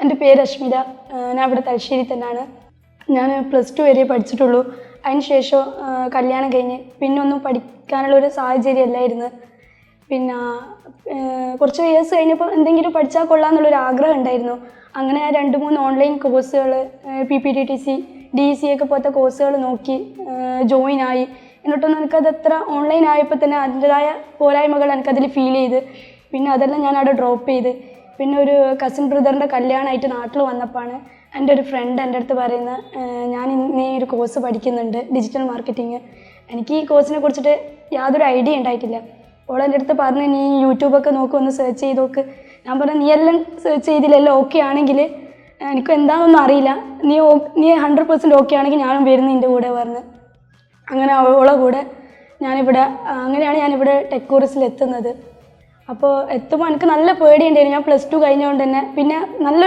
എൻ്റെ പേര് അശ്മിത. ഞാൻ ഇവിടെ തലശ്ശേരി തന്നെയാണ്. ഞാൻ +2 വരെ പഠിച്ചിട്ടുള്ളൂ. അതിന് ശേഷം കല്യാണം കഴിഞ്ഞ് പിന്നെ ഒന്നും പഠിക്കാനുള്ളൊരു സാഹചര്യം അല്ലായിരുന്നു. പിന്നെ കുറച്ച് ഇയേഴ്സ് കഴിഞ്ഞപ്പോൾ എന്തെങ്കിലും പഠിച്ചാൽ കൊള്ളാമെന്നുള്ളൊരു ആഗ്രഹം ഉണ്ടായിരുന്നു. അങ്ങനെ 2-3 ഓൺലൈൻ കോഴ്സുകൾ PPTTC DEC ഒക്കെ പോലത്തെ കോഴ്സുകൾ നോക്കി ജോയിൻ ആയി. എന്നിട്ടൊന്നും എനിക്കത് എത്ര ഓൺലൈൻ ആയപ്പോൾ തന്നെ അതിൻ്റെതായ പോരായ്മകൾ എനിക്കതിൽ ഫീൽ ചെയ്ത് പിന്നെ അതെല്ലാം ഞാൻ അവിടെ ഡ്രോപ്പ് ചെയ്ത്. പിന്നെ ഒരു കസിൻ ബ്രദറിൻ്റെ കല്യാണമായിട്ട് നാട്ടിൽ വന്നപ്പോഴാണ് എൻ്റെ ഒരു ഫ്രണ്ട് എൻ്റെ അടുത്ത് പറയുന്നത്, ഞാൻ ഇന്ന് ഈ ഒരു കോഴ്സ് പഠിക്കുന്നുണ്ട്, ഡിജിറ്റൽ മാർക്കറ്റിംഗ്. എനിക്ക് ഈ കോഴ്സിനെ കുറിച്ചിട്ട് യാതൊരു ഐഡിയ ഉണ്ടായിട്ടില്ല. ഓൾ എൻ്റെ അടുത്ത് പറഞ്ഞു, നീ യൂട്യൂബൊക്കെ നോക്ക്, ഒന്ന് സെർച്ച് ചെയ്ത് നോക്ക്. ഞാൻ പറഞ്ഞു, നീ എല്ലാം സെർച്ച് ചെയ്തില്ലെല്ലാം ഓക്കെ ആണെങ്കിൽ എനിക്ക് എന്താണെന്നൊന്നും അറിയില്ല, നീ 100% ഓക്കെ ആണെങ്കിൽ ഞാനും വരുന്നു നിൻ്റെ കൂടെ പറഞ്ഞ്. അങ്ങനെ അവളെ കൂടെ അങ്ങനെയാണ് ഞാനിവിടെ ടെക് കോഴ്സിൽ എത്തുന്നത്. അപ്പോൾ എത്തുമ്പോൾ എനിക്ക് നല്ല പേടിയുണ്ടായിരുന്നു. ഞാൻ +2 കഴിഞ്ഞുകൊണ്ട് തന്നെ പിന്നെ നല്ലൊരു